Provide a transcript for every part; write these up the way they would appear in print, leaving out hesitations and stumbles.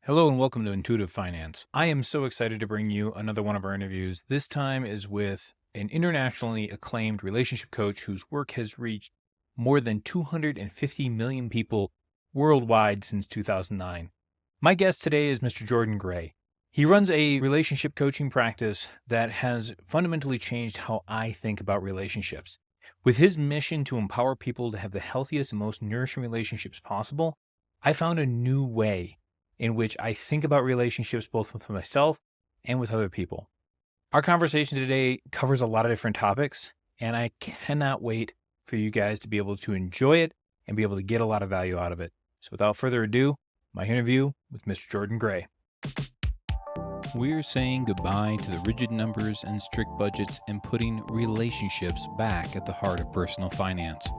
Hello and welcome to Intuitive Finance. I am so excited to bring you another one of our interviews. This time is with an internationally acclaimed relationship coach whose work has reached more than 250 million people worldwide since 2009. My guest today is Mr. Jordan Gray. He runs a relationship coaching practice that has fundamentally changed how I think about relationships. With his mission to empower people to have the healthiest and most nourishing relationships possible, I found a new way in which I think about relationships both with myself and with other people. Our conversation today covers a lot of different topics, and I cannot wait for you guys to be able to enjoy it and be able to get a lot of value out of it. So without further ado, my interview with Mr. Jordan Gray. We're saying goodbye to the rigid numbers and strict budgets and putting relationships back at the heart of personal finance.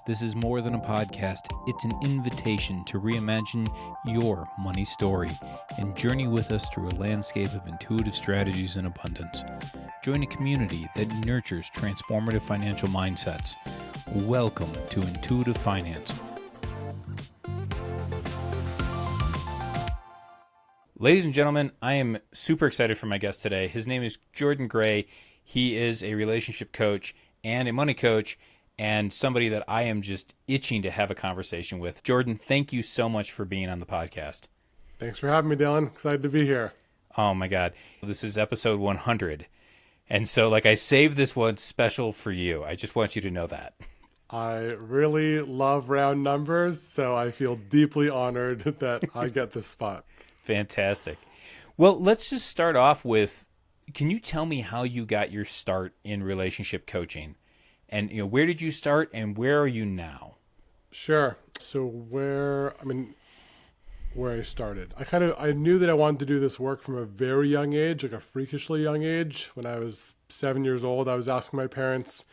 This is more than a podcast. It's an invitation to reimagine your money story and journey with us through a landscape of intuitive strategies and abundance. Join a community that nurtures transformative financial mindsets. Welcome to Intuitive Finance. Ladies and gentlemen, I am super excited for my guest today. His name is Jordan Gray. He is a relationship coach and a money coach, and somebody that I am just itching to have a conversation with. Jordan, thank you so much for being on the podcast. Thanks for having me, Dylan. Excited to be here. Oh my God. This is episode 100. And so I saved this one special for you. I just want you to know that. I really love round numbers, so I feel deeply honored that I get this spot. Fantastic. Well, let's just start off with, can you tell me how you got your start in relationship coaching? And where did you start and where are you now? Sure. So where I started. I knew that I wanted to do this work from a very young age, like a freakishly young age. When I was 7 years old, I was asking my parents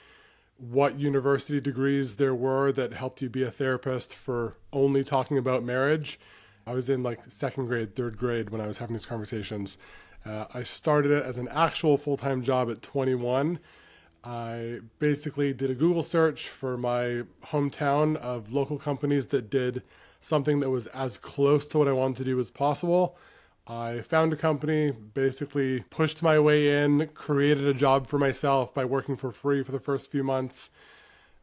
what university degrees there were that helped you be a therapist for only talking about marriage. I was in second grade, third grade when I was having these conversations. I started it as an actual full-time job at 21. I basically did a Google search for my hometown of local companies that did something that was as close to what I wanted to do as possible. I found a company, basically pushed my way in, created a job for myself by working for free for the first few months.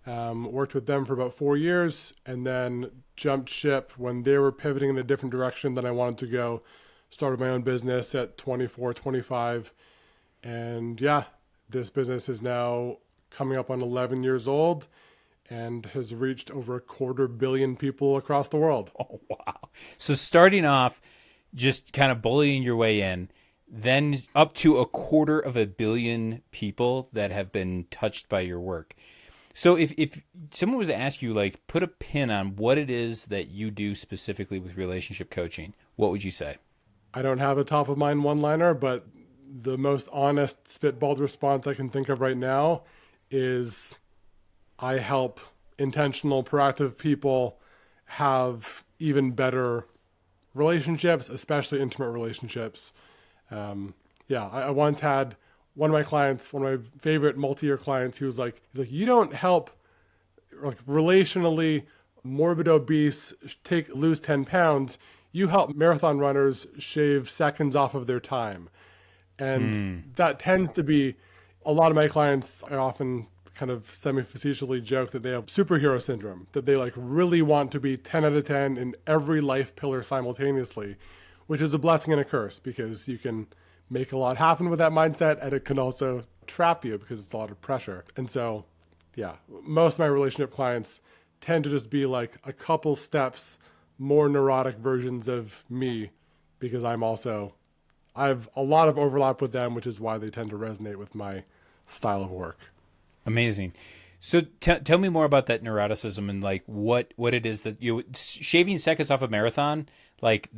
Worked with them for about 4 years and then jumped ship when they were pivoting in a different direction than I wanted to go. Started my own business at 24, 25. And this business is now coming up on 11 years old and has reached over 250 million people across the world. Oh, wow. So starting off, just kind of bullying your way in, then up to 250 million people that have been touched by your work. So if someone was to ask you, put a pin on what it is that you do specifically with relationship coaching, what would you say? I don't have a top of mind one-liner, but the most honest spitballed response I can think of right now is I help intentional, proactive people have even better relationships, especially intimate relationships. I once had one of my clients, one of my favorite multi-year clients, he's like, you don't help relationally morbid obese lose 10 pounds. You help marathon runners shave seconds off of their time. And that tends to be a lot of my clients. I often kind of semi-facetiously joke that they have superhero syndrome, that they really want to be 10 out of 10 in every life pillar simultaneously, which is a blessing and a curse because you can make a lot happen with that mindset, and it can also trap you because it's a lot of pressure. And so, most of my relationship clients tend to just be a couple steps more neurotic versions of me because I have a lot of overlap with them, which is why they tend to resonate with my style of work. Amazing. So tell me more about that neuroticism and what it is that shaving seconds off a marathon,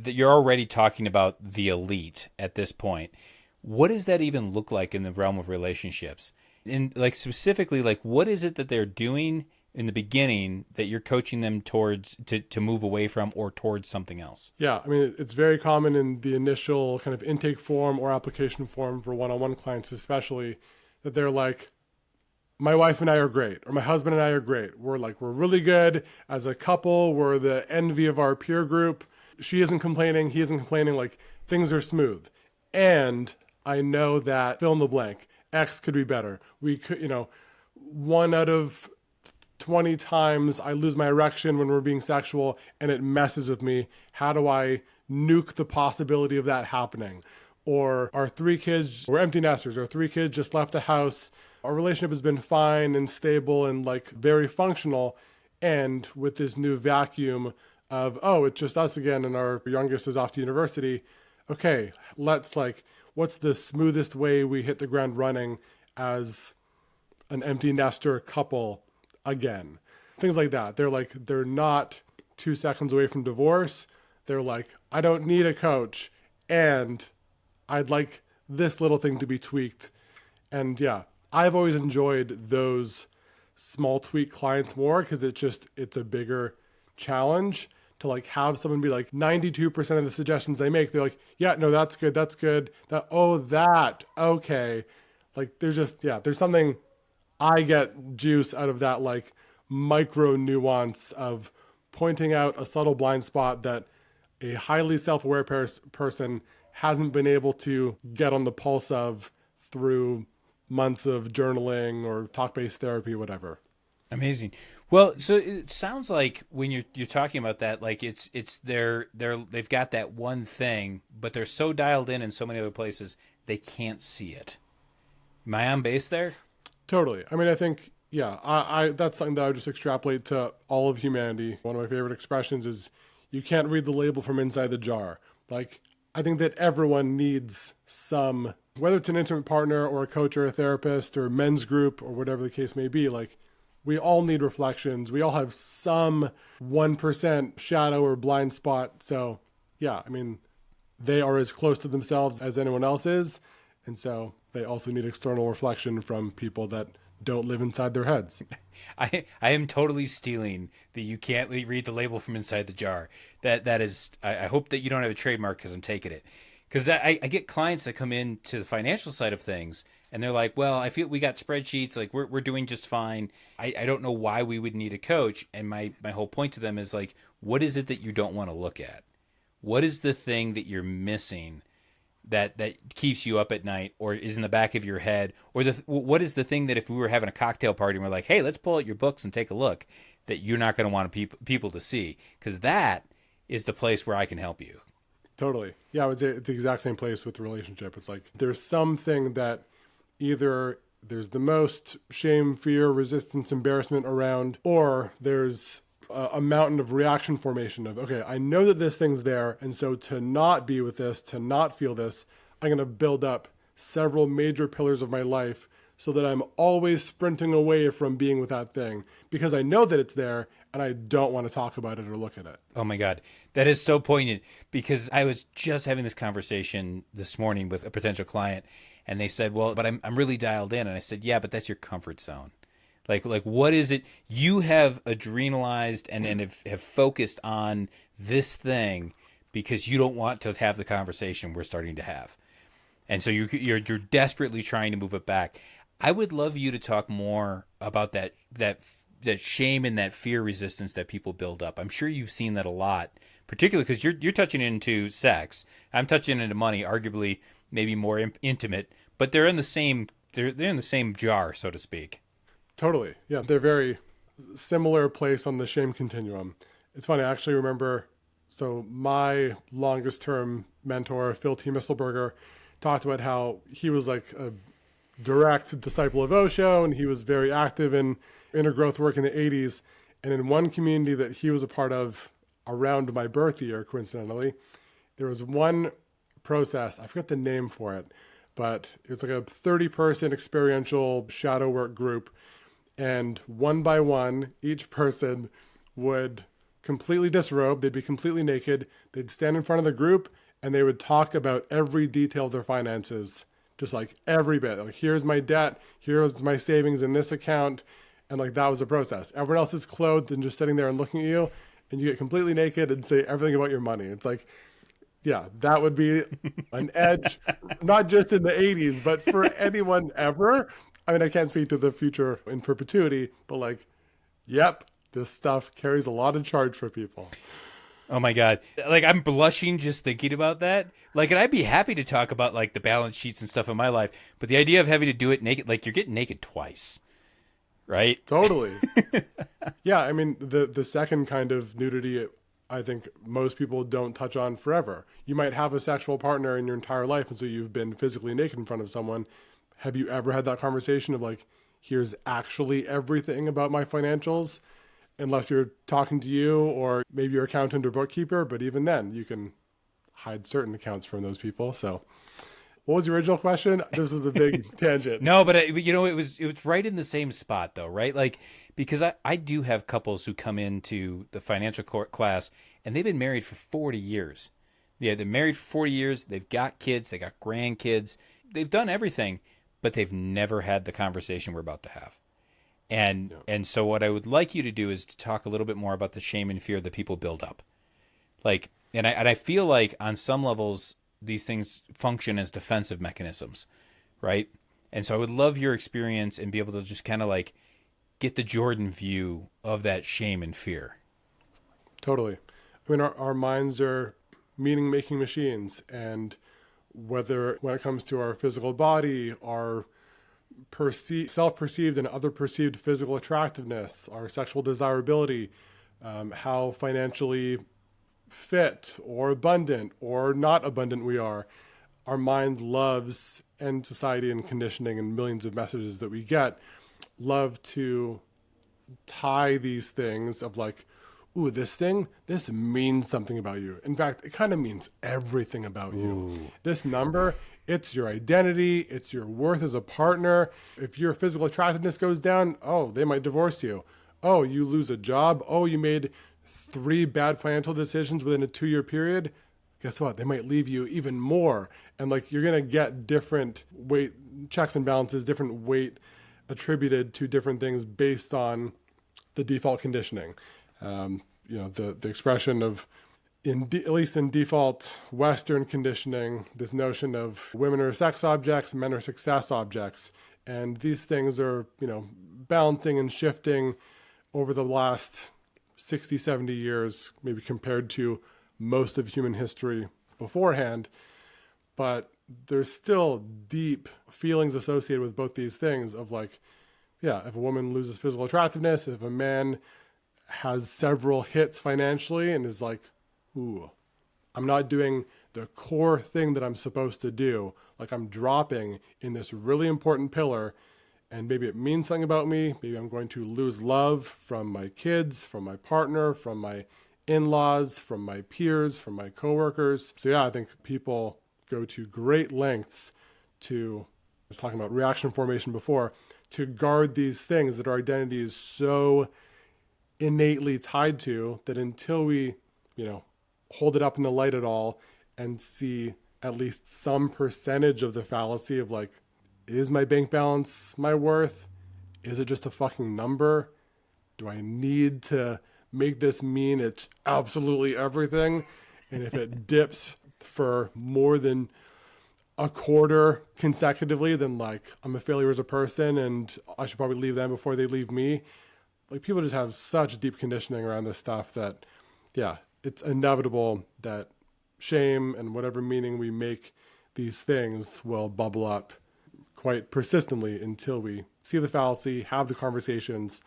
you're already talking about the elite at this point. What does that even look like in the realm of relationships? And specifically, what is it that they're doing in the beginning that you're coaching them towards to move away from or towards something else? Yeah, it's very common in the initial kind of intake form or application form for one-on-one clients especially, that they're like, my wife and I are great, or my husband and I are great. We're really good as a couple. We're the envy of our peer group. she isn't complaining, he isn't complaining, like things are smooth. And I know that fill in the blank, X could be better. We could, one out of 20 times I lose my erection when we're being sexual and it messes with me. How do I nuke the possibility of that happening? Or our 3 kids, we're empty nesters, our 3 kids just left the house. Our relationship has been fine and stable and like very functional. And with this new vacuum of, oh, it's just us again and our youngest is off to university. Okay, let's like, what's the smoothest way we hit the ground running as an empty nester couple again? Things like that. They're not 2 seconds away from divorce. They're like, I don't need a coach and I'd like this little thing to be tweaked. And yeah, I've always enjoyed those small tweak clients more because it's a bigger challenge to like have someone be like 92% of the suggestions they make. They're like, yeah, no, that's good. Okay. Like there's something I get juice out of that, like micro nuance of pointing out a subtle blind spot that a highly self-aware person hasn't been able to get on the pulse of through months of journaling or talk-based therapy, whatever. Amazing. Well, so it sounds like when you're talking about that, like they've got that one thing, but they're so dialed in so many other places they can't see it. Am I on base there? Totally. I mean, I think, yeah, I that's something that I would just extrapolate to all of humanity. One of my favorite expressions is, you can't read the label from inside the jar. Like, I think that everyone needs some, whether it's an intimate partner or a coach or a therapist or men's group or whatever the case may be, like, we all need reflections. We all have some 1% shadow or blind spot. So, yeah, I mean, they are as close to themselves as anyone else is. And so they also need external reflection from people that don't live inside their heads. I am totally stealing the "you can't read the label from inside the jar." That is. I hope that you don't have a trademark because I'm taking it. Because I get clients that come in to the financial side of things and they're like, well, I feel we got spreadsheets, like we're doing just fine. I don't know why we would need a coach. And my whole point to them is like, what is it that you don't want to look at? What is the thing that you're missing that keeps you up at night or is in the back of your head? Or what is the thing that if we were having a cocktail party and we're like, hey, let's pull out your books and take a look, that you're not going to want people to see? Because that is the place where I can help you. Totally. Yeah, I would say it's the exact same place with the relationship. It's like there's something that either there's the most shame, fear, resistance, embarrassment around, or there's a mountain of reaction formation of, okay, I know that this thing's there. And so to not be with this, to not feel this, I'm going to build up several major pillars of my life so that I'm always sprinting away from being with that thing because I know that it's there and I don't want to talk about it or look at it. Oh my God. That is so poignant because I was just having this conversation this morning with a potential client and they said, well, but I'm really dialed in. And I said, yeah, but that's your comfort zone. Like what is it? You have adrenalized and have focused on this thing because you don't want to have the conversation we're starting to have. And so you're desperately trying to move it back. I would love you to talk more about that shame and that fear resistance that people build up. I'm sure you've seen that a lot, particularly because you're touching into sex. I'm touching into money, arguably maybe more intimate, but they're in the same jar, so to speak. Totally. Yeah, they're very similar place on the shame continuum. It's funny, I actually remember, so my longest term mentor, Phil T. Misselberger, talked about how he was like a direct disciple of Osho and he was very active in inner growth work in the 80s. And in one community that he was a part of around my birth year, coincidentally, there was one process, I forget the name for it, but it was like a 30-person experiential shadow work group. And one by one, each person would completely disrobe. They'd be completely naked. They'd stand in front of the group and they would talk about every detail of their finances, just like every bit. Like, here's my debt. Here's my savings in this account. And like, that was the process. Everyone else is clothed and just sitting there and looking at you and you get completely naked and say everything about your money. It's like, yeah, that would be an edge, not just in the 80s, but for anyone ever. I mean, I can't speak to the future in perpetuity, but like, yep, this stuff carries a lot of charge for people. Oh my God. Like I'm blushing just thinking about that. Like, and I'd be happy to talk about like the balance sheets and stuff in my life, but the idea of having to do it naked, like you're getting naked twice, right? Totally. Yeah, I mean the second kind of nudity, I think most people don't touch on forever. You might have a sexual partner in your entire life, and so you've been physically naked in front of someone. Have you ever had that conversation of like, here's actually everything about my financials? Unless you're talking to you or maybe your accountant or bookkeeper, but even then, you can hide certain accounts from those people. So, what was your original question? This is a big tangent. No, but it was right in the same spot though, right? Like because I do have couples who come into the financial court class and they've been married for 40 years. Yeah, they're married for 40 years. They've got kids. They got grandkids. They've done everything, but they've never had the conversation we're about to have. And Yeah, and so what I would like you to do is to talk a little bit more about the shame and fear that people build up. Like, and I feel like on some levels these things function as defensive mechanisms, right? And so I would love your experience and be able to just kind of like get the Jordan view of that shame and fear. totally. I mean, our minds are meaning making machines. And whether when it comes to our physical body, our self perceived and other perceived physical attractiveness, our sexual desirability, how financially fit or abundant or not abundant we are. Our mind loves, and society and conditioning and millions of messages that we get love to tie these things of like, ooh, this means something about you. In fact, it kind of means everything about you. Ooh. This number, it's your identity, it's your worth as a partner. If your physical attractiveness goes down, oh, they might divorce you. Oh, you lose a job. Oh, you made three bad financial decisions within a 2-year period. Guess what? They might leave you even more. And like you're going to get different weight checks and balances, different weight attributed to different things based on the default conditioning. The expression of, at least in default Western conditioning, this notion of women are sex objects, men are success objects. And these things are, balancing and shifting over the last 60, 70 years, maybe compared to most of human history beforehand. But there's still deep feelings associated with both these things of like, yeah, if a woman loses physical attractiveness, if a man has several hits financially and is like, ooh, I'm not doing the core thing that I'm supposed to do. Like I'm dropping in this really important pillar, and maybe it means something about me. Maybe I'm going to lose love from my kids, from my partner, from my in-laws, from my peers, from my coworkers. So yeah, I think people go to great lengths to, I was talking about reaction formation before, to guard these things that our identity is so innately tied to that until we, hold it up in the light at all and see at least some percentage of the fallacy of like, is my bank balance my worth? Is it just a fucking number? Do I need to make this mean it's absolutely everything? And if it dips for more than a quarter consecutively, then like I'm a failure as a person and I should probably leave them before they leave me. Like people just have such deep conditioning around this stuff that, yeah, it's inevitable that shame and whatever meaning we make these things will bubble up quite persistently until we see the fallacy, have the conversations,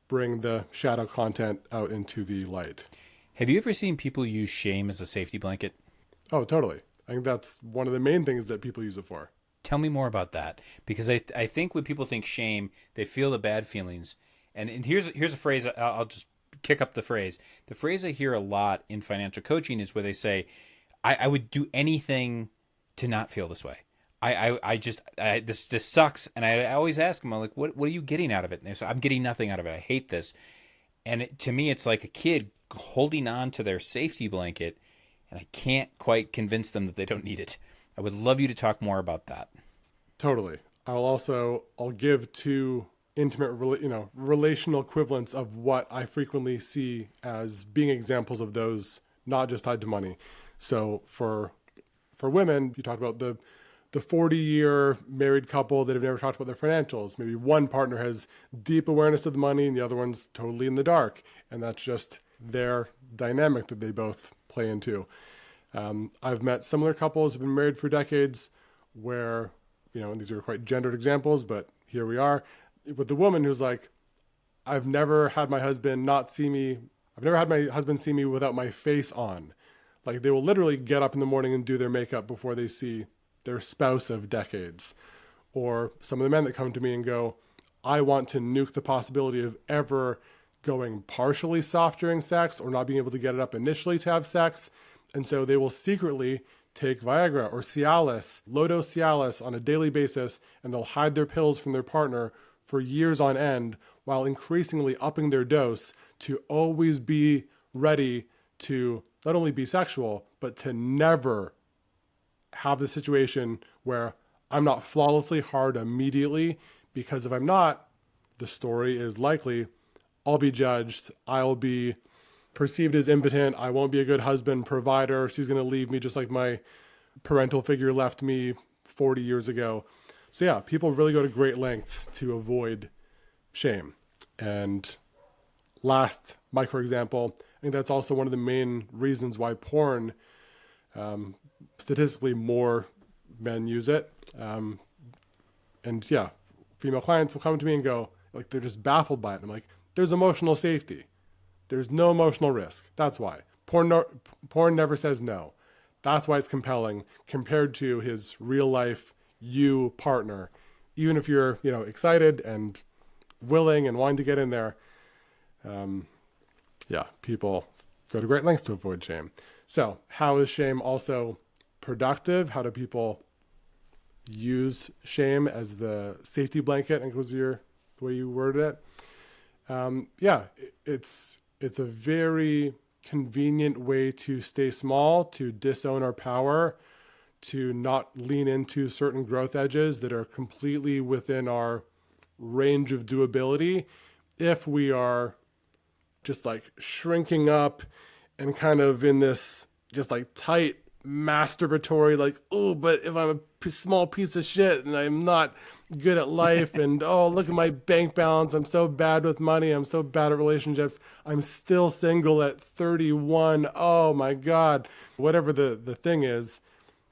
bring the shadow content out into the light. Have you ever seen people use shame as a safety blanket? Oh, totally. I think that's one of the main things that people use it for. Tell me more about that because I think when people think shame, they feel the bad feelings. And here's a phrase I'll just kick up the phrase. The phrase I hear a lot in financial coaching is where they say, I would do anything to not feel this way. This sucks. And I always ask them, I'm like, what are you getting out of it? And they say, I'm getting nothing out of it. I hate this. And to me, it's like a kid holding on to their safety blanket, and I can't quite convince them that they don't need it. I would love you to talk more about that. Totally. I'll give two intimate, relational equivalents of what I frequently see as being examples of those, not just tied to money. So for women, you talked about the 40-year married couple that have never talked about their financials. Maybe one partner has deep awareness of the money and the other one's totally in the dark. And that's just their dynamic that they both play into. I've met similar couples who've been married for decades where, and these are quite gendered examples, but here we are with the woman who's like, I've never had my husband not see me. I've never had my husband see me without my face on. Like they will literally get up in the morning and do their makeup before they see their spouse of decades. Or some of the men that come to me and go, I want to nuke the possibility of ever going partially soft during sex or not being able to get it up initially to have sex. And so they will secretly take Viagra or Cialis, low-dose Cialis on a daily basis, and they'll hide their pills from their partner for years on end while increasingly upping their dose to always be ready to not only be sexual, but to never have the situation where I'm not flawlessly hard immediately, because if I'm not, the story is likely I'll be judged, I'll be perceived as impotent, I won't be a good husband, provider, she's going to leave me just like my parental figure left me 40 years ago. So yeah, people really go to great lengths to avoid shame. And last micro example, I think that's also one of the main reasons why porn, statistically more men use it. And yeah, female clients will come to me and go, like, they're just baffled by it. I'm like, there's emotional safety. There's no emotional risk. That's why. Porn never says no. That's why it's compelling compared to his real life you partner. Even if you're, excited and willing and wanting to get in there, people go to great lengths to avoid shame. So how is shame also productive? How do people use shame as the safety blanket? I think was the way you worded it. It's a very convenient way to stay small, to disown our power, to not lean into certain growth edges that are completely within our range of doability if we are just like shrinking up and kind of in this just like tight masturbatory, like, oh, but if I'm a small piece of shit and I'm not good at life and oh, look at my bank balance, I'm so bad with money, I'm so bad at relationships, I'm still single at 31, oh my God, whatever the thing is,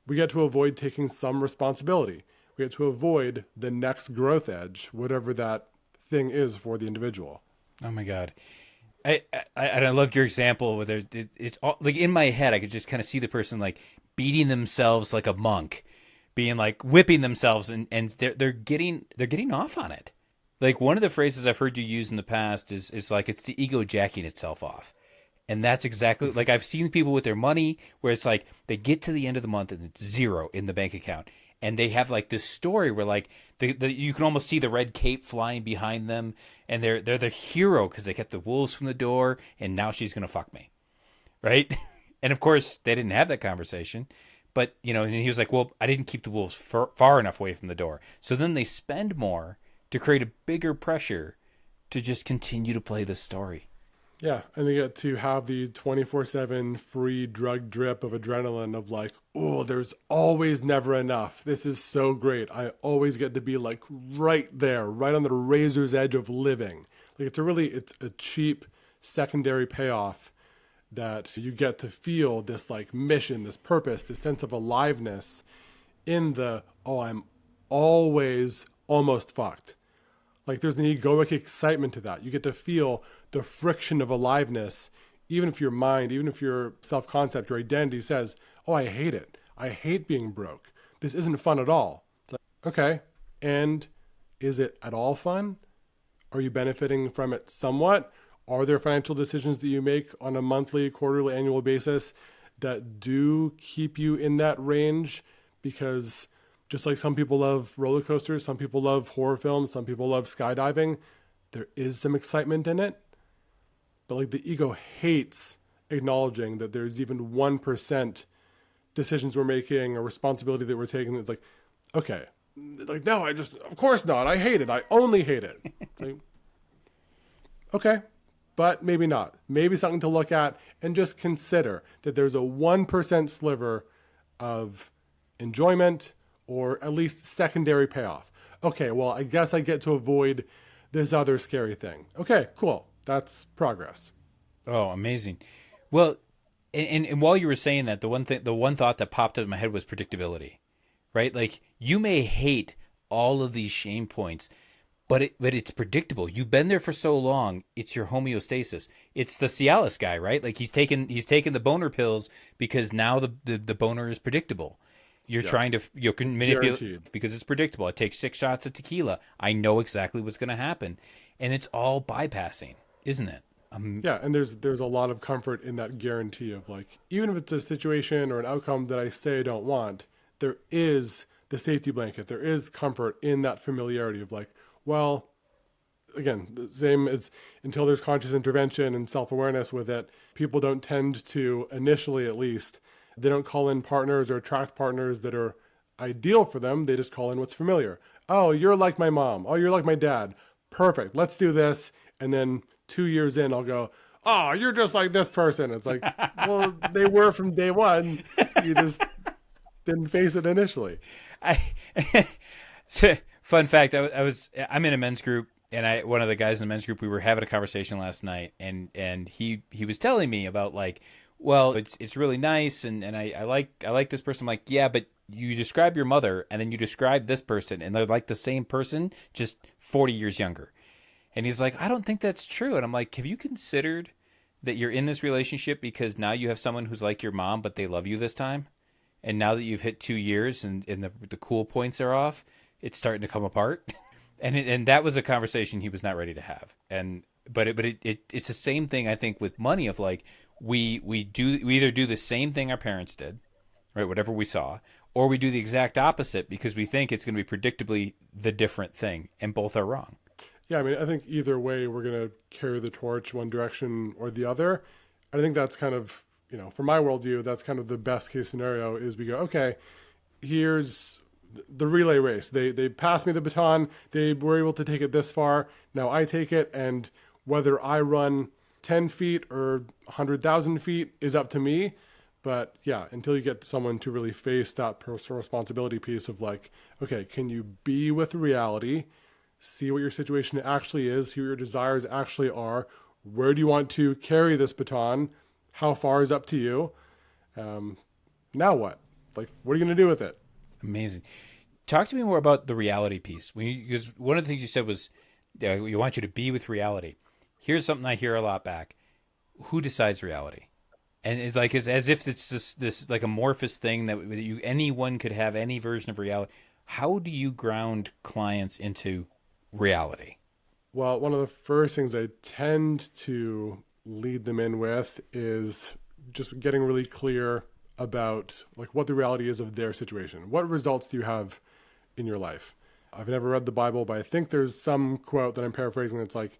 we get to avoid taking some responsibility. We get to avoid the next growth edge, whatever that thing is for the individual. Oh my God. I loved your example where it's all, like in my head, I could just kind of see the person like beating themselves like a monk, being like whipping themselves, and they're getting off on it. Like one of the phrases I've heard you use in the past is like it's the ego jacking itself off. And that's exactly like I've seen people with their money where it's like they get to the end of the month and it's zero in the bank account. And they have like this story where like you can almost see the red cape flying behind them, and they're the hero because they kept the wolves from the door, and now she's gonna fuck me, right? And of course they didn't have that conversation, but and he was like, well, I didn't keep the wolves far enough away from the door. So then they spend more to create a bigger pressure to just continue to play this story. Yeah, and they get to have the 24/7 free drug drip of adrenaline of like, oh, there's always never enough. This is so great. I always get to be like right there, right on the razor's edge of living. Like it's a cheap secondary payoff that you get to feel this like mission, this purpose, this sense of aliveness in I'm always almost fucked. Like there's an egoic excitement to that. You get to feel the friction of aliveness, even if your mind, even if your self-concept, your identity says, oh, I hate it. I hate being broke. This isn't fun at all. It's like, okay, and is it at all fun? Are you benefiting from it somewhat? Are there financial decisions that you make on a monthly, quarterly, annual basis that do keep you in that range? Because just like some people love roller coasters, some people love horror films, some people love skydiving, there is some excitement in it. But like the ego hates acknowledging that there's even 1% decisions we're making or responsibility that we're taking. It's like, okay, like, no, of course not. I hate it. I only hate it. Like, okay, but maybe not. Maybe something to look at and just consider that there's a 1% sliver of enjoyment or at least secondary payoff. Okay, well, I guess I get to avoid this other scary thing. Okay, cool. That's progress. Oh, amazing. Well, and while you were saying that, the one thought that popped up in my head was predictability, right? Like you may hate all of these shame points, but it's predictable. You've been there for so long. It's your homeostasis. It's the Cialis guy, right? Like he's taken the boner pills because now the boner is predictable. You're Yeah, trying to you can guaranteed. manipulate because it's predictable. I take 6 shots of tequila. I know exactly what's going to happen, and it's all bypassing, isn't it? Yeah, and there's a lot of comfort in that guarantee of like, even if it's a situation or an outcome that I say I don't want, there is the safety blanket. There is comfort in that familiarity of like, well, again, the same as until there's conscious intervention and self-awareness with it, people don't tend to, initially at least, they don't call in partners or attract partners that are ideal for them. They just call in what's familiar. Oh, you're like my mom. Oh, you're like my dad. Perfect. Let's do this. And then 2 years in, I'll go, oh, you're just like this person. It's like, well, they were from day one. You just didn't face it initially. I fun fact, I'm in a men's group, and I one of the guys in the men's group, we were having a conversation last night, and he was telling me about like, well, it's really nice, and I like this person. I'm like, yeah, but you describe your mother and then you describe this person and they're like the same person, just 40 years younger. And he's like, I don't think that's true. And I'm like, have you considered that you're in this relationship because now you have someone who's like your mom, but they love you this time? And now that you've hit 2 years and the cool points are off, it's starting to come apart. And that was a conversation he was not ready to have. And it's the same thing I think with money of like we either do the same thing our parents did, right? Whatever we saw, or we do the exact opposite because we think it's going to be predictably the different thing, and both are wrong. Yeah, I mean, I think either way, we're going to carry the torch one direction or the other. I think that's kind of, from my worldview, that's kind of the best case scenario is we go, okay, here's the relay race. They passed me the baton. They were able to take it this far. Now I take it, and whether I run 10 feet or 100,000 feet is up to me. But yeah, until you get someone to really face that personal responsibility piece of like, okay, can you be with reality? See what your situation actually is, see what your desires actually are. Where do you want to carry this baton? How far is up to you? Now what? Like, what are you going to do with it? Amazing. Talk to me more about the reality piece. Because one of the things you said was we want you to be with reality. Here's something I hear a lot back. Who decides reality? And it's like it's as if it's this like amorphous thing that anyone could have any version of reality. How do you ground clients into reality? Well, one of the first things I tend to lead them in with is just getting really clear about like what the reality is of their situation. What results do you have in your life? I've never read the Bible, but I think there's some quote that I'm paraphrasing that's like,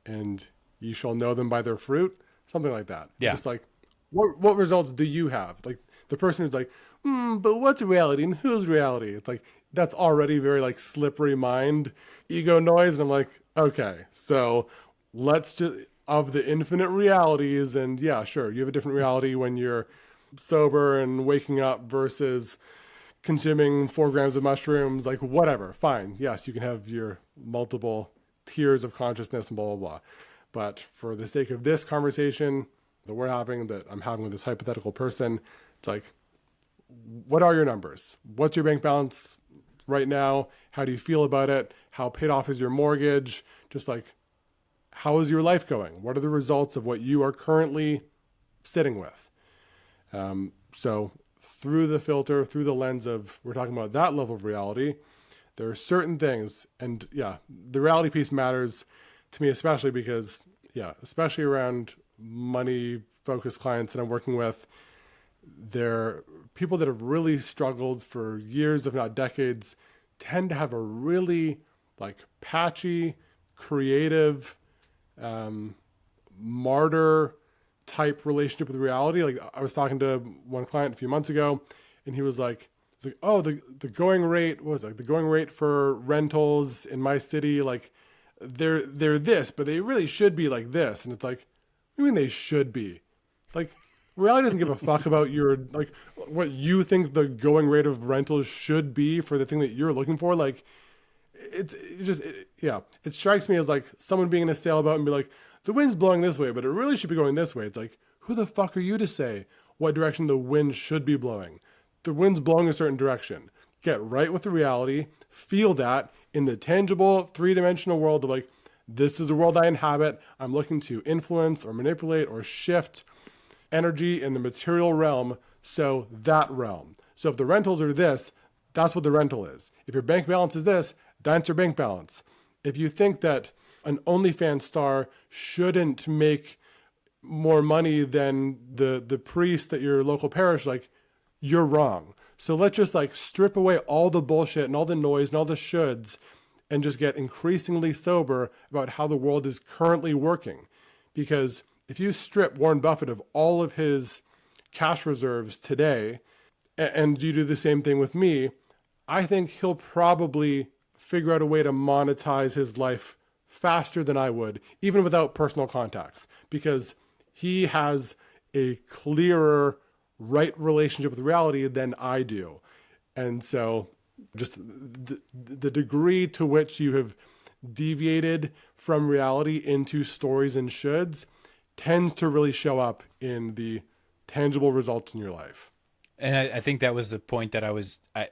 and you shall know them by their fruit, something like that. Yeah. Just like, what results do you have? Like the person who's like, but what's reality and who's reality? It's like, that's already very like slippery mind ego noise. And I'm like, okay, so let's just, of the infinite realities. And yeah, sure, you have a different reality when you're sober and waking up versus consuming 4 grams of mushrooms, like whatever, fine. Yes, you can have your multiple tiers of consciousness and blah, blah, blah. But for the sake of this conversation that we're having, that I'm having with this hypothetical person, it's like, what are your numbers? What's your bank balance right now? How do you feel about it? How paid off is your mortgage? Just like, how is your life going? What are the results of what you are currently sitting with? So through the filter, through the lens of, we're talking about that level of reality, there are certain things, and yeah, the reality piece matters to me, especially because, yeah, especially around money focused clients that I'm working with, they're people that have really struggled for years, if not decades, tend to have a really like patchy, creative, martyr type relationship with reality. Like I was talking to one client a few months ago, and he was like, oh, the going rate what was it? The going rate for rentals in my city, like they're this, but they really should be like this. And it's like, what do you mean they should be? Like reality doesn't give a fuck about your like what you think the going rate of rentals should be for the thing that you're looking for. Like it strikes me as like someone being in a sailboat and be like, the wind's blowing this way, but it really should be going this way. It's like, who the fuck are you to say what direction the wind should be blowing? The wind's blowing a certain direction. Get right with the reality, feel that in the tangible, three-dimensional world of like, this is the world I inhabit. I'm looking to influence or manipulate or shift energy in the material realm. So that realm. So if the rentals are this, that's what the rental is. If your bank balance is this, that's your bank balance. If you think that an OnlyFans star shouldn't make more money than the priest at your local parish, like, you're wrong. So let's just like strip away all the bullshit and all the noise and all the shoulds and just get increasingly sober about how the world is currently working. Because if you strip Warren Buffett of all of his cash reserves today, and you do the same thing with me, I think he'll probably figure out a way to monetize his life faster than I would, even without personal contacts, because he has a clearer, right relationship with reality than I do. And so just the degree to which you have deviated from reality into stories and shoulds tends to really show up in the tangible results in your life. And I think that was the point that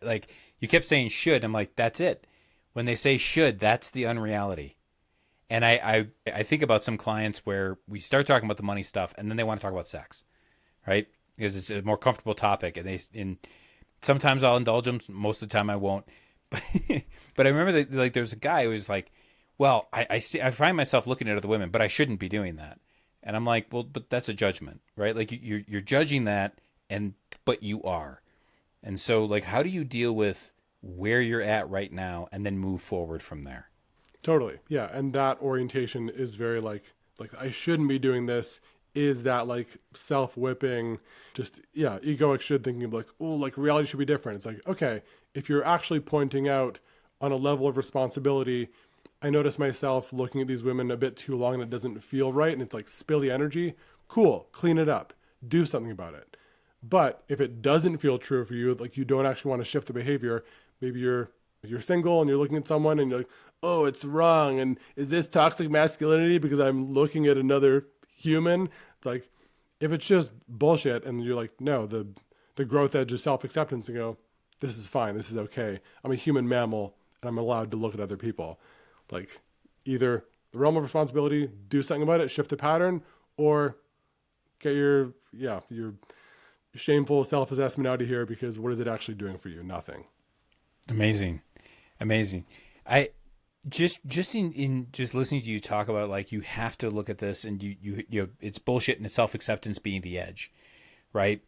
like, you kept saying should. I'm like, that's it. When they say should, that's the unreality. And I think about some clients where we start talking about the money stuff and then they want to talk about sex, right? Because it's a more comfortable topic. And sometimes I'll indulge them. Most of the time I won't. But I remember that, like, there's a guy who was like, well, I find myself looking at other women, but I shouldn't be doing that. And I'm like, well, but that's a judgment, right? Like you're judging that, but you are. And so, like, how do you deal with where you're at right now and then move forward from there? Totally. Yeah. And that orientation is very like I shouldn't be doing this. Is that like self-whipping, just, yeah, egoic should thinking of like, oh, like reality should be different. It's like, okay, if you're actually pointing out on a level of responsibility, I notice myself looking at these women a bit too long and it doesn't feel right. And it's like spilly energy. Cool. Clean it up. Do something about it. But if it doesn't feel true for you, like you don't actually want to shift the behavior, maybe you're single and you're looking at someone and you're like, oh, it's wrong. And is this toxic masculinity because I'm looking at another human? It's like, if it's just bullshit and you're like, no, the growth edge is self-acceptance, and go, this is fine. This is okay. I'm a human mammal and I'm allowed to look at other people. Like, either the realm of responsibility, do something about it, shift the pattern, or get your shameful self-assessment out of here, because what is it actually doing for you? Nothing. Amazing. I just in just listening to you talk about, like, you have to look at this and you it's bullshit, and self-acceptance being the edge, right?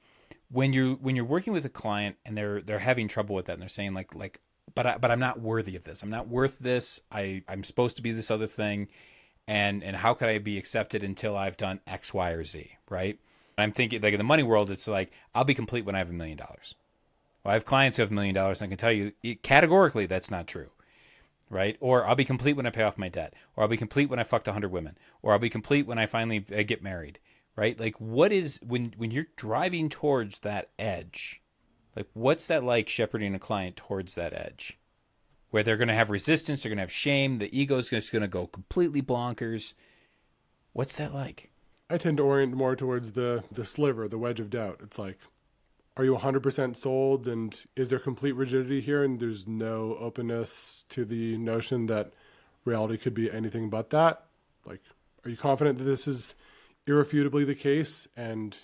When you're working with a client and they're having trouble with that and they're saying like but I'm not worthy of this. I'm not worth this. I'm supposed to be this other thing, and how could I be accepted until I've done X, Y, or Z, right? I'm thinking, like, in the money world, it's like, I'll be complete when I have $1 million. Well, I have clients who have $1 million, and I can tell you categorically that's not true, right? Or I'll be complete when I pay off my debt, or I'll be complete when I fucked 100 women, or I'll be complete when I finally get married, right? Like, what is, when you're driving towards that edge, like, what's that like, shepherding a client towards that edge? Where they're going to have resistance, they're going to have shame, the ego's just going to go completely bonkers. What's that like? I tend to orient more towards the sliver, the wedge of doubt. It's like, are you 100% sold, and is there complete rigidity here, and there's no openness to the notion that reality could be anything but that? Like, are you confident that this is irrefutably the case, and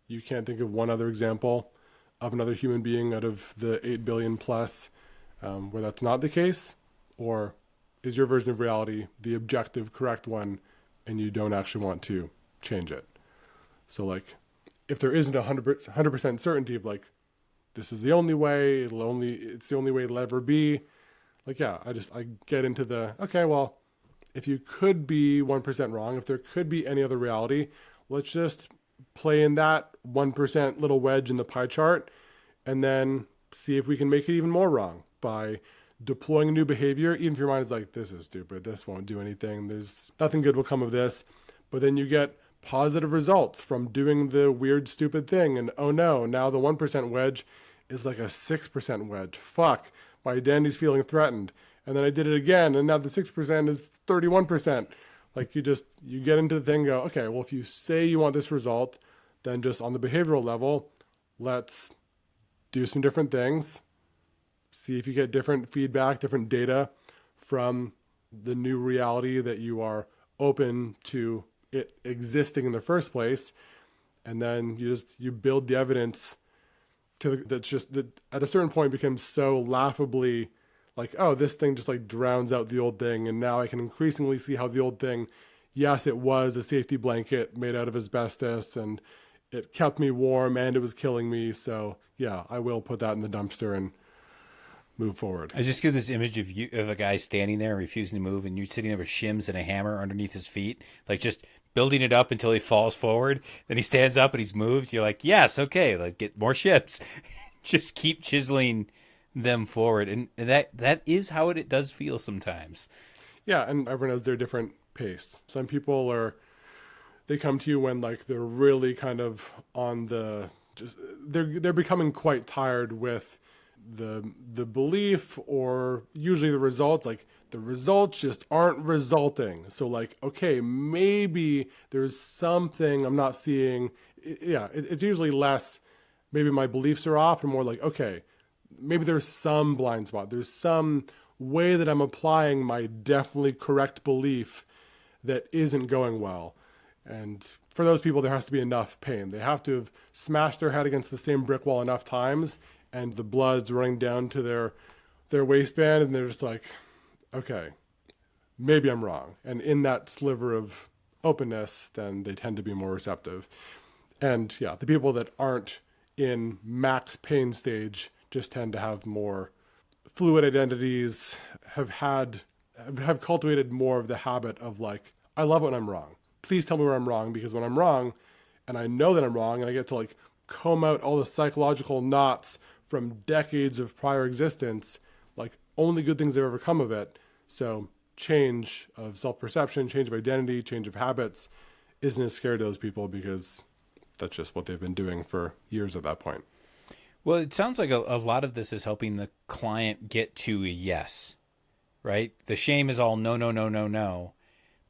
you can't think of one other example of another human being out of the 8 billion plus where that's not the case? Or is your version of reality the objective, correct one, and you don't actually want to change it? So, like, if there isn't 100% certainty of, like, this is the only way, it's the only way it'll ever be, like, yeah, I get into the, okay, well, if you could be 1% wrong, if there could be any other reality, let's just play in that 1% little wedge in the pie chart, and then see if we can make it even more wrong by deploying a new behavior, even if your mind is like, this is stupid, this won't do anything, there's nothing good will come of this. But then you get positive results from doing the weird, stupid thing. And oh no, now the 1% wedge is like a 6% wedge. Fuck, my identity's feeling threatened. And then I did it again, and now the 6% is 31%. Like you get into the thing, go, okay, well, if you say you want this result, then just on the behavioral level, let's do some different things, see if you get different feedback, different data from the new reality that you are open to it existing in the first place. And then you build the evidence that's just that at a certain point becomes so laughably like, oh, this thing just like drowns out the old thing. And now I can increasingly see how the old thing, yes, it was a safety blanket made out of asbestos and it kept me warm and it was killing me. So yeah, I will put that in the dumpster and move forward. I just get this image of a guy standing there refusing to move, and you're sitting there with shims and a hammer underneath his feet, like just building it up until he falls forward. Then he stands up and he's moved. You're like, yes, okay, like get more shims. Just keep chiseling them forward, and that is how it does feel sometimes. Yeah, and everyone has their different pace. Some people they come to you when like they're really kind of on the just they're becoming quite tired with the belief or usually the results. Like the results just aren't resulting. So like, okay, maybe there's something I'm not seeing. Yeah, it's usually less maybe my beliefs are off and more like, okay, maybe there's some blind spot. There's some way that I'm applying my definitely correct belief that isn't going well. And for those people, there has to be enough pain. They have to have smashed their head against the same brick wall enough times and the blood's running down to their waistband and they're just like, okay, maybe I'm wrong. And in that sliver of openness, then they tend to be more receptive. And yeah, the people that aren't in max pain stage just tend to have more fluid identities, have cultivated more of the habit of like, I love when I'm wrong. Please tell me where I'm wrong, because when I'm wrong and I know that I'm wrong and I get to like comb out all the psychological knots from decades of prior existence, like only good things have ever come of it. So change of self-perception, change of identity, change of habits isn't as scary to those people because that's just what they've been doing for years at that point. Well, it sounds like a lot of this is helping the client get to a yes, right? The shame is all no, no, no, no, no,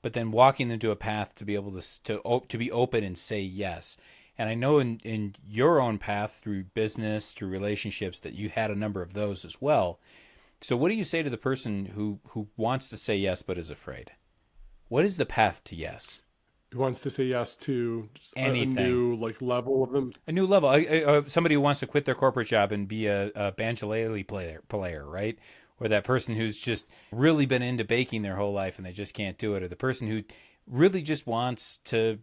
but then walking them to a path to be able to be open and say yes. And I know in your own path through business, through relationships, that you had a number of those as well. So what do you say to the person who wants to say yes but is afraid? What is the path to yes? Who wants to say yes to just Anything. a new like level of them? A new level. Somebody who wants to quit their corporate job and be a banjolele player, right? Or that person who's just really been into baking their whole life and they just can't do it. Or the person who really just wants to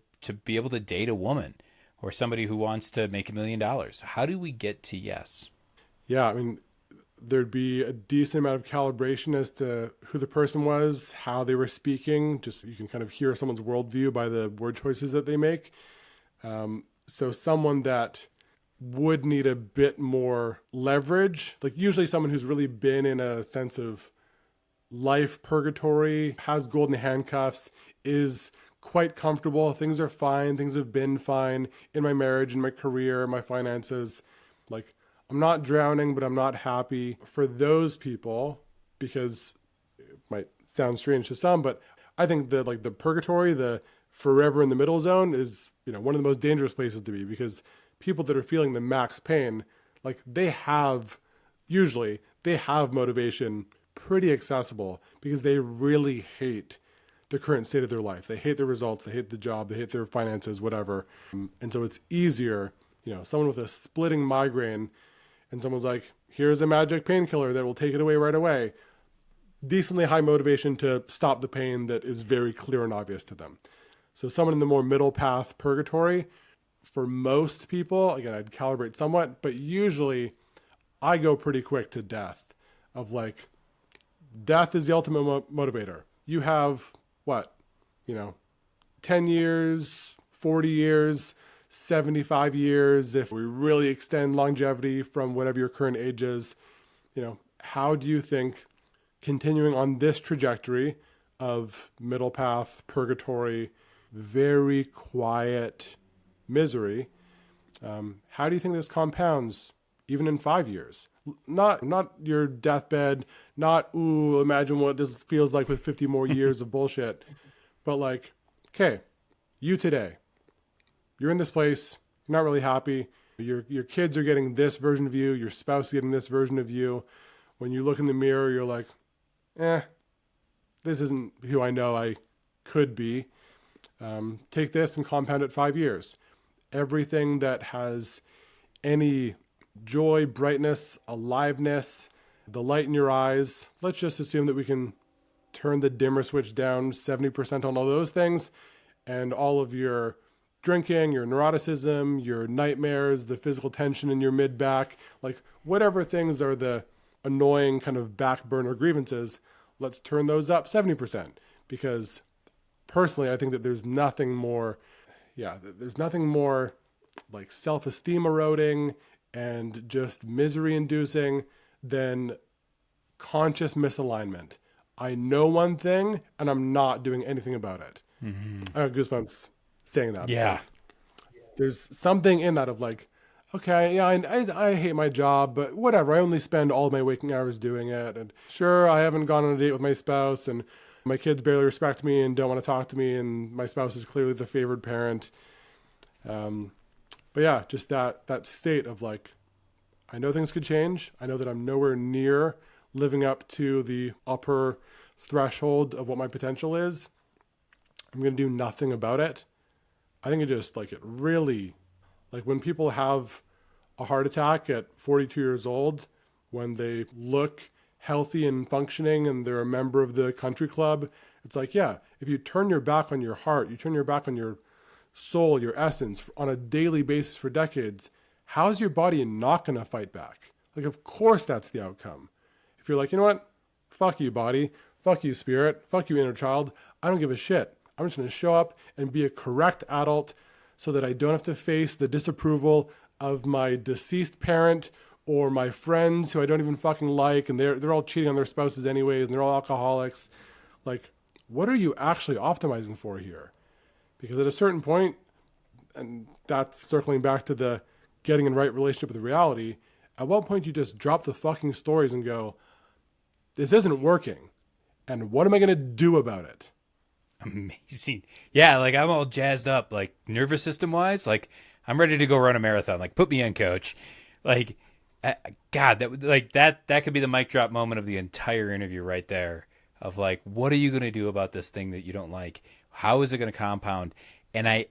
be able to date a woman, or somebody who wants to make $1 million. How do we get to yes? Yeah, I mean, there'd be a decent amount of calibration as to who the person was, how they were speaking. Just you can kind of hear someone's worldview by the word choices that they make. So someone that would need a bit more leverage, like usually someone who's really been in a sense of life purgatory, has golden handcuffs, is quite comfortable. Things are fine. Things have been fine in my marriage, in my career, my finances. Like, I'm not drowning, but I'm not happy. For those people, because it might sound strange to some, but I think that like the purgatory, the forever in the middle zone is, one of the most dangerous places to be, because people that are feeling the max pain, like they have motivation pretty accessible because they really hate the current state of their life. They hate the results, they hate the job, they hate their finances, whatever. And so it's easier, someone with a splitting migraine and someone's like, here's a magic painkiller that will take it away right away. Decently high motivation to stop the pain that is very clear and obvious to them. So someone in the more middle path purgatory, for most people, again, I'd calibrate somewhat, but usually I go pretty quick to death of like, death is the ultimate motivator. You have what, 10 years, 40 years, 75 years, if we really extend longevity from whatever your current age is, how do you think continuing on this trajectory of middle path, purgatory, very quiet misery, how do you think this compounds even in 5 years? Not your deathbed, not, ooh, imagine what this feels like with 50 more years of bullshit, But like, okay, you today, you're in this place, you're not really happy. Your kids are getting this version of you, your spouse is getting this version of you. When you look in the mirror, you're like, eh, this isn't who I know I could be. Take this and compound it 5 years. Everything that has any joy, brightness, aliveness, the light in your eyes, let's just assume that we can turn the dimmer switch down 70% on all those things, and all of your drinking, your neuroticism, your nightmares, the physical tension in your mid back, like whatever things are the annoying kind of back burner grievances, let's turn those up 70%. Because personally, I think that there's nothing more like self-esteem eroding and just misery inducing than conscious misalignment. I know one thing and I'm not doing anything about it. I got goosebumps saying that. Yeah. Like, there's something in that of like, okay, yeah, I hate my job, but whatever. I only spend all of my waking hours doing it. And sure, I haven't gone on a date with my spouse, and my kids barely respect me and don't want to talk to me, and my spouse is clearly the favored parent. But yeah, just that state of like, I know things could change. I know that I'm nowhere near living up to the upper threshold of what my potential is. I'm going to do nothing about it. I think it really, like when people have a heart attack at 42 years old, when they look healthy and functioning and they're a member of the country club, it's like, yeah, if you turn your back on your heart, you turn your back on your soul, your essence on a daily basis for decades, how's your body not going to fight back? Like, of course that's the outcome. If you're like, you know what? Fuck you, body. Fuck you, spirit. Fuck you, inner child. I don't give a shit. I'm just going to show up and be a correct adult so that I don't have to face the disapproval of my deceased parent or my friends who I don't even fucking like, and they're all cheating on their spouses anyways, and they're all alcoholics. Like, what are you actually optimizing for here? Because at a certain point, and that's circling back to the getting in right relationship with reality, at what point you just drop the fucking stories and go, this isn't working, and what am I going to do about it? Amazing. Yeah, like I'm all jazzed up, like nervous system wise. Like I'm ready to go run a marathon. Like put me in, coach. Like, God, that could be the mic drop moment of the entire interview right there. Of like, what are you going to do about this thing that you don't like? How is it going to compound? And I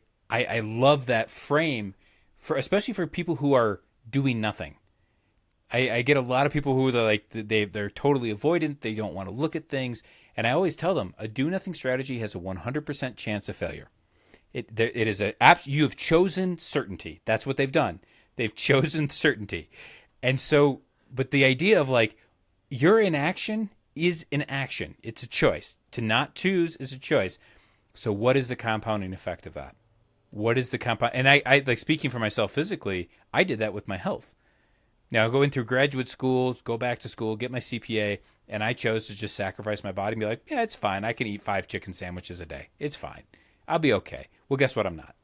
love that frame for especially for people who are doing nothing. I get a lot of people who are like they're totally avoidant. They don't want to look at things. And I always tell them a do nothing strategy has a 100% chance of failure. It is you have chosen certainty. That's what they've done. They've chosen certainty. And so, but the idea of like your inaction is an action. It's a choice. To not choose is a choice. So what is the compounding effect of that? What is the compound? And I like speaking for myself physically, I did that with my health. Now, going through graduate school, go back to school, get my CPA, and I chose to just sacrifice my body and be like, yeah, it's fine. I can eat 5 chicken sandwiches a day. It's fine. I'll be okay. Well, guess what? I'm not.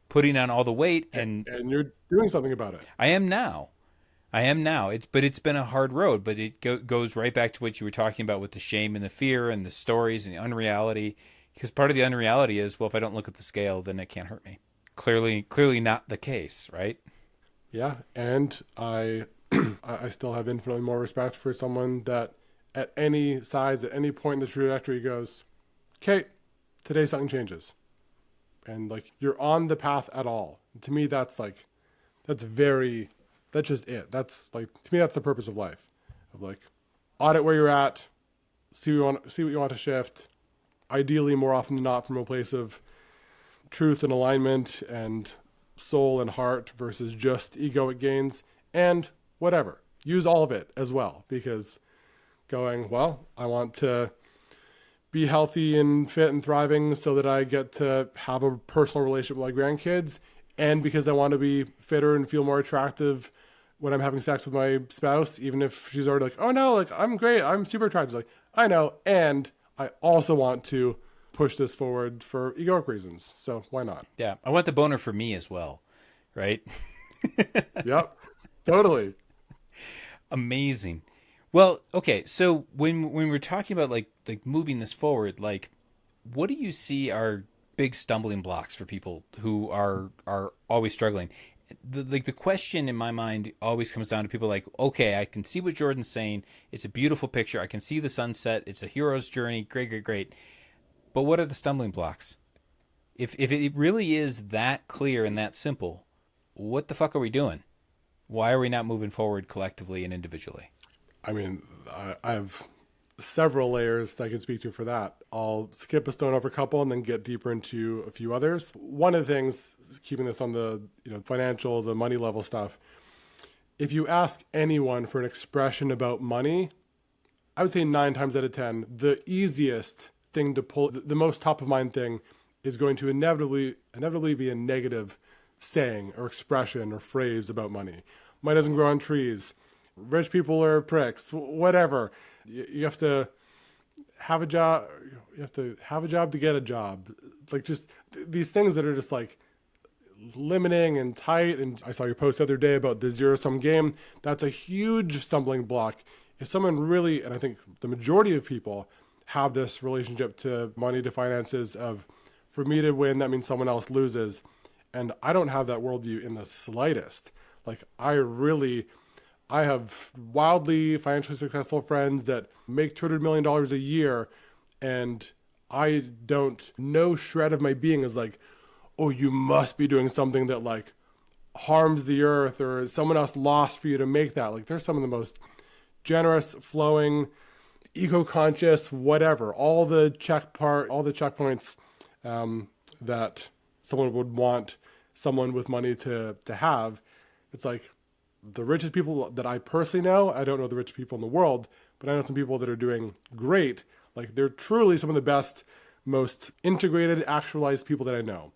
Putting on all the weight and you're doing something about it. I am now. It's been a hard road, but it goes right back to what you were talking about with the shame and the fear and the stories and the unreality. Because part of the unreality is, well, if I don't look at the scale, then it can't hurt me. Clearly not the case, right? Yeah, and I still have infinitely more respect for someone that at any size, at any point in the trajectory goes, okay, today something changes. And like you're on the path at all. To me, that's just it. That's like, to me, that's the purpose of life. Of like, audit where you're at, see what you want to shift. Ideally, more often than not, from a place of truth and alignment and soul and heart versus just egoic gains, and whatever. Use all of it as well, because going, well, I want to be healthy and fit and thriving so that I get to have a personal relationship with my grandkids, and because I want to be fitter and feel more attractive when I'm having sex with my spouse, even if she's already like, oh no, like I'm great, I'm super attractive. Like, I know, and I also want to push this forward for egoic reasons. So why not? Yeah. I want the boner for me as well. Right? Yep. Totally. Amazing. Well, okay. So when we're talking about like moving this forward, like What do you see are big stumbling blocks for people who are always struggling? The question in my mind always comes down to people like, okay, I can see what Jordan's saying. It's a beautiful picture. I can see the sunset. It's a hero's journey. Great, great, great. But what are the stumbling blocks? If it really is that clear and that simple, what the fuck are we doing? Why are we not moving forward collectively and individually? I mean, I have several layers that I can speak to for that. I'll skip a stone over a couple and then get deeper into a few others. One of the things, keeping this on the financial, the money level stuff, if you ask anyone for an expression about money, I would say 9 times out of 10, the easiest thing to pull, the most top of mind thing, is going to inevitably be a negative saying or expression or phrase about money. Money doesn't grow on trees. Rich people are pricks. Whatever. You have to have a job. You have to have a job to get a job. Like, just these things that are just like limiting and tight. And I saw your post the other day about the zero-sum game. That's a huge stumbling block. If someone really, and I think the majority of people have this relationship to money, to finances of, for me to win, that means someone else loses. And I don't have that worldview in the slightest. Like, I have wildly financially successful friends that make $200 million a year, and I don't, no shred of my being is like, oh, you must be doing something that like harms the earth, or someone else lost for you to make that. Like, there's some of the most generous, flowing, eco-conscious, whatever, all the checkpoints that someone would want someone with money to have. It's like, the richest people that I personally know, I don't know the richest people in the world, but I know some people that are doing great. Like, they're truly some of the best, most integrated, actualized people that I know.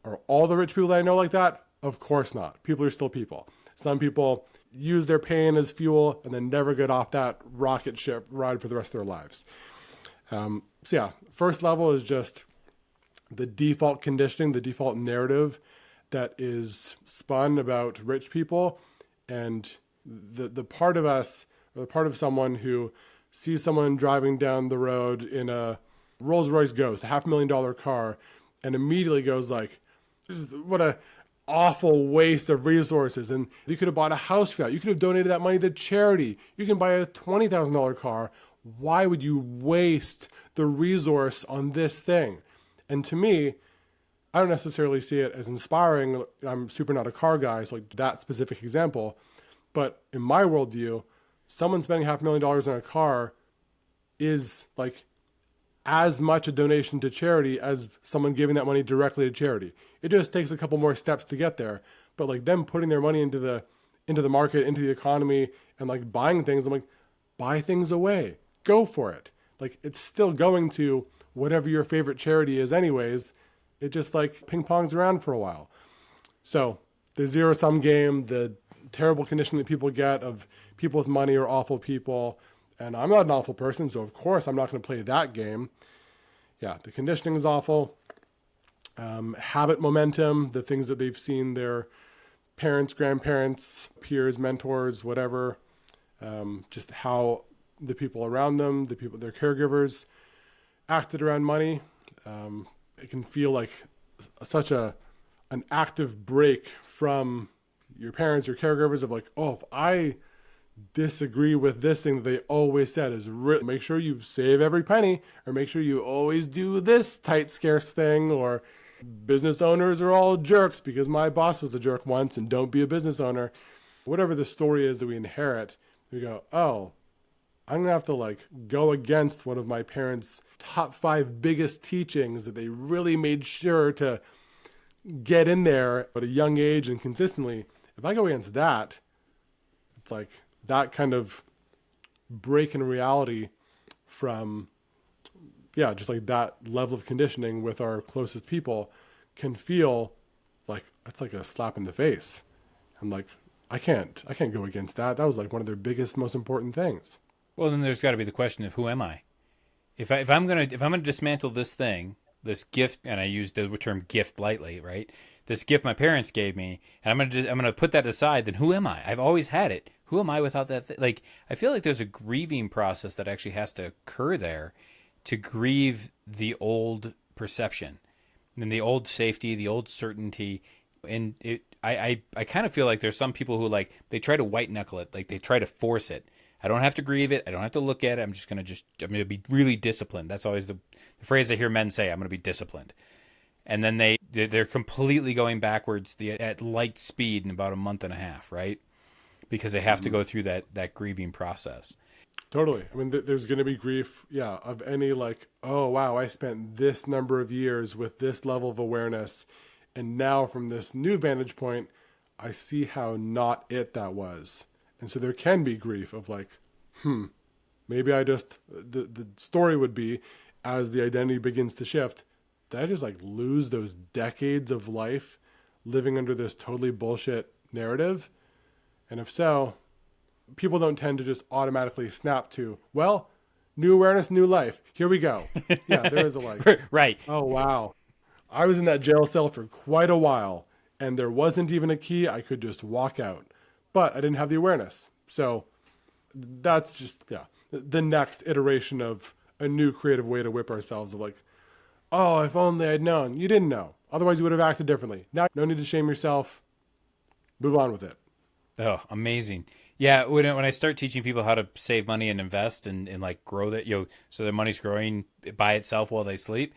Are all the rich people that I know like that? Of course not. People are still people. Some people use their pain as fuel and then never get off that rocket ship ride for the rest of their lives. So yeah, first level is just the default conditioning, the default narrative that is spun about rich people, and the part of us, or the part of someone who sees someone driving down the road in a Rolls Royce Ghost, a $500,000 car, and immediately goes like, what a awful waste of resources. And you could have bought a house for that. You could have donated that money to charity. You can buy a $20,000 car. Why would you waste the resource on this thing? And to me, I don't necessarily see it as inspiring. I'm super not a car guy, so like that specific example. But in my worldview, someone spending $500,000 on a car is like as much a donation to charity as someone giving that money directly to charity. It just takes a couple more steps to get there. But like them putting their money into the market, into the economy, and like buying things, I'm like, buy things away. Go for it. Like, it's still going to whatever your favorite charity is anyways. It just like ping pongs around for a while. So the zero-sum game, the terrible conditioning that people get of people with money are awful people. And I'm not an awful person, so of course I'm not going to play that game. Yeah, the conditioning is awful. Habit momentum, the things that they've seen their parents, grandparents, peers, mentors, whatever, just how the people around them, their caregivers acted around money. It can feel like such an active break from your parents, your caregivers, of like, oh, if I disagree with this thing that they always said is make sure you save every penny, or make sure you always do this tight, scarce thing, or business owners are all jerks because my boss was a jerk once, and don't be a business owner. Whatever the story is that we inherit, we go, oh, I'm going to have to like go against one of my parents' top 5 biggest teachings that they really made sure to get in there at a young age and consistently. If I go against that, it's like that kind of break in reality from, yeah, just like that level of conditioning with our closest people can feel like it's like a slap in the face. I'm like, I can't go against that. That was like one of their biggest, most important things. Well, then there's got to be the question of who am I? If I'm gonna dismantle this thing, this gift, and I use the term gift lightly, right? This gift my parents gave me, and I'm gonna put that aside. Then who am I? I've always had it. Who am I without that? Like, I feel like there's a grieving process that actually has to occur there to grieve the old perception and the old safety, the old certainty. And I kind of feel like there's some people who like, they try to white knuckle it. Like they try to force it. I don't have to grieve it. I don't have to look at it. I'm going to be really disciplined. That's always the phrase I hear men say. I'm going to be disciplined. And then they're completely going backwards at light speed in about a month and a half, right? Because they have to go through that grieving process. Totally. I mean, there's going to be grief, yeah, of any like, oh, wow, I spent this number of years with this level of awareness. And now from this new vantage point, I see how not it that was. And so there can be grief of like, maybe the story would be as the identity begins to shift, did I just like lose those decades of life living under this totally bullshit narrative? And if so, people don't tend to just automatically snap to, well, new awareness, new life. Here we go. Yeah, there is a like, Right. oh, wow. I was in that jail cell for quite a while and there wasn't even a key. I could just walk out, but I didn't have the awareness. So that's just, yeah, the next iteration of a new creative way to whip ourselves of like, oh, if only I'd known. You didn't know. Otherwise you would have acted differently. Now, no need to shame yourself. Move on with it. Oh, amazing. Yeah, when I start teaching people how to save money and invest and like grow that, so their money's growing by itself while they sleep,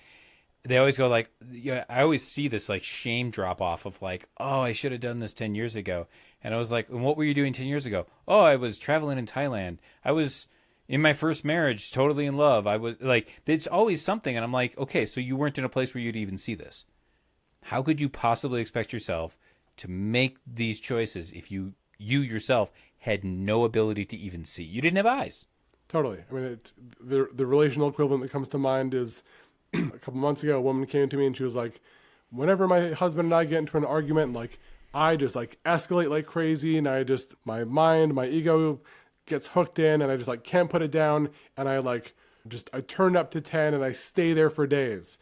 they always go like, yeah, I always see this like shame drop off of like, oh, I should have done this 10 years ago. And I was like, and what were you doing 10 years ago? Oh, I was traveling in Thailand. I was in my first marriage, totally in love. I was like, it's always something. And I'm like, okay, so you weren't in a place where you'd even see this. How could you possibly expect yourself to make these choices if you yourself had no ability to even see? You didn't have eyes. Totally. I mean, the relational equivalent that comes to mind is a couple months ago, a woman came to me and she was like, whenever my husband and I get into an argument, like I just like escalate like crazy and I just, my mind, my ego gets hooked in and I just like can't put it down. And I turn up to 10 and I stay there for days.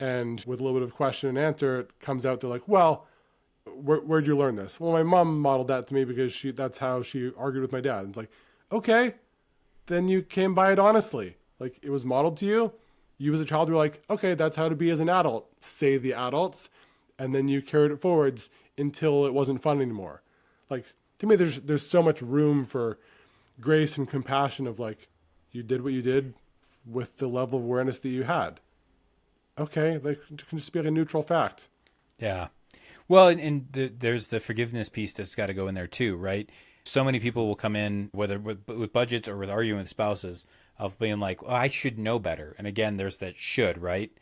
And with a little bit of question and answer, it comes out, they're like, well, where'd you learn this? Well, my mom modeled that to me because that's how she argued with my dad. And it's like, okay, then you came by it honestly. Like it was modeled to you. You as a child were like, okay, that's how to be as an adult. Say the adults. And then you carried it forwards until it wasn't fun anymore. Like to me, there's so much room for grace and compassion of like, you did what you did with the level of awareness that you had. Okay, like it can just be like a neutral fact. Yeah. Well, there's the forgiveness piece that's got to go in there too, right? So many people will come in, whether with budgets or with arguing with spouses, of being like, well, I should know better. And again, there's that should, right?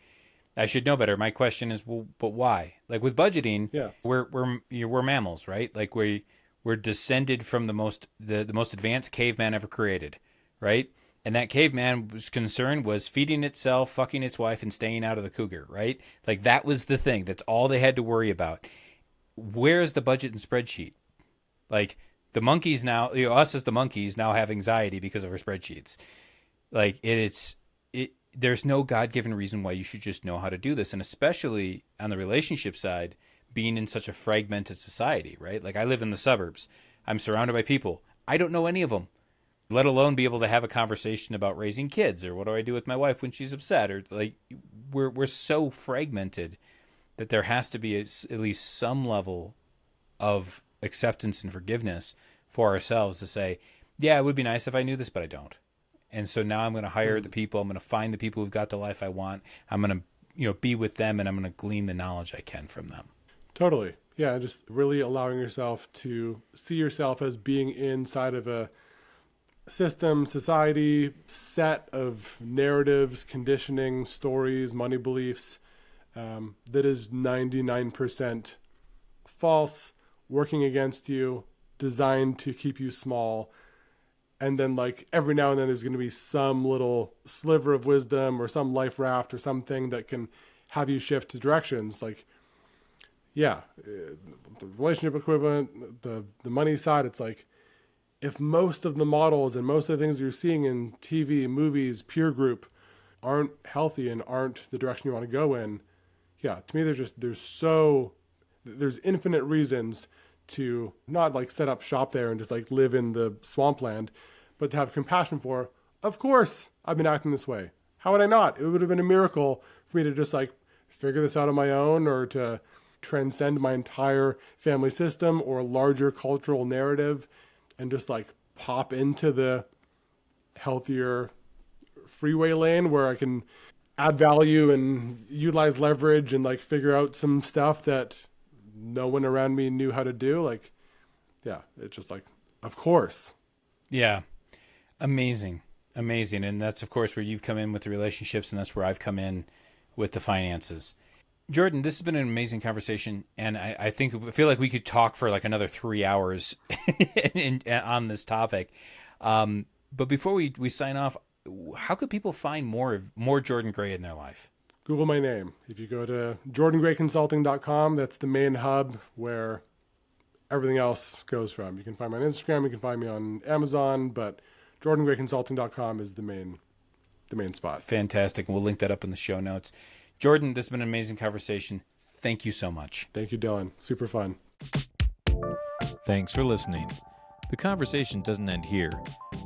I should know better. My question is, well, but why? Like with budgeting, Yeah. we're mammals, right? Like we're descended from the most advanced caveman ever created, right? And that caveman's concern was feeding itself, fucking its wife, and staying out of the cougar, right? Like that was the thing. That's all they had to worry about. Where's the budget and spreadsheet? Like the monkeys now, us as the monkeys now have anxiety because of our spreadsheets. Like there's no God-given reason why you should just know how to do this. And especially on the relationship side, being in such a fragmented society, right? Like I live in the suburbs. I'm surrounded by people. I don't know any of them, let alone be able to have a conversation about raising kids or what do I do with my wife when she's upset, or like we're so fragmented that there has to be at least some level of acceptance and forgiveness for ourselves to say, yeah, it would be nice if I knew this, but I don't. And so now I'm going to hire the people. I'm going to find the people who've got the life I want. I'm going to, be with them, and I'm going to glean the knowledge I can from them. Totally. Yeah, just really allowing yourself to see yourself as being inside of a system, society, set of narratives, conditioning, stories, money beliefs that is 99% false, working against you, designed to keep you small. And then like every now and then there's going to be some little sliver of wisdom or some life raft or something that can have you shift to directions. Like, yeah, the relationship equivalent, the money side, it's like, if most of the models and most of the things you're seeing in TV, movies, peer group aren't healthy and aren't the direction you want to go in, yeah, to me, there's infinite reasons to not like set up shop there and just like live in the swampland, but to have compassion for, of course, I've been acting this way. how would I not? It would have been a miracle for me to just like figure this out on my own, or to transcend my entire family system or larger cultural narrative and just like pop into the healthier freeway lane where I can add value and utilize leverage and like figure out some stuff that no one around me knew how to do. Like, yeah, it's just like, of course. Yeah. Amazing. Amazing. And that's, of course, where you've come in with the relationships, and that's where I've come in with the finances. Jordan, this has been an amazing conversation, and I feel like we could talk for like another 3 hours on this topic. But before we sign off, how could people find more Jordan Gray in their life? Google my name. If you go to jordangrayconsulting.com, that's the main hub where everything else goes from. You can find me on Instagram, you can find me on Amazon, but jordangrayconsulting.com is the main spot. Fantastic. And we'll link that up in the show notes. Jordan, this has been an amazing conversation. Thank you so much. Thank you, Dylan. Super fun. Thanks for listening. The conversation doesn't end here.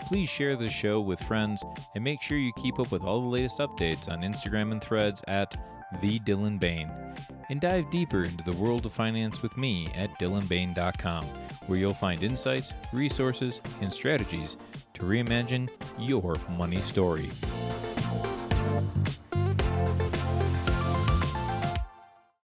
Please share this show with friends and make sure you keep up with all the latest updates on Instagram and Threads at The Dylan Bain. And dive deeper into the world of finance with me at dylanbain.com, where you'll find insights, resources, and strategies to reimagine your money story.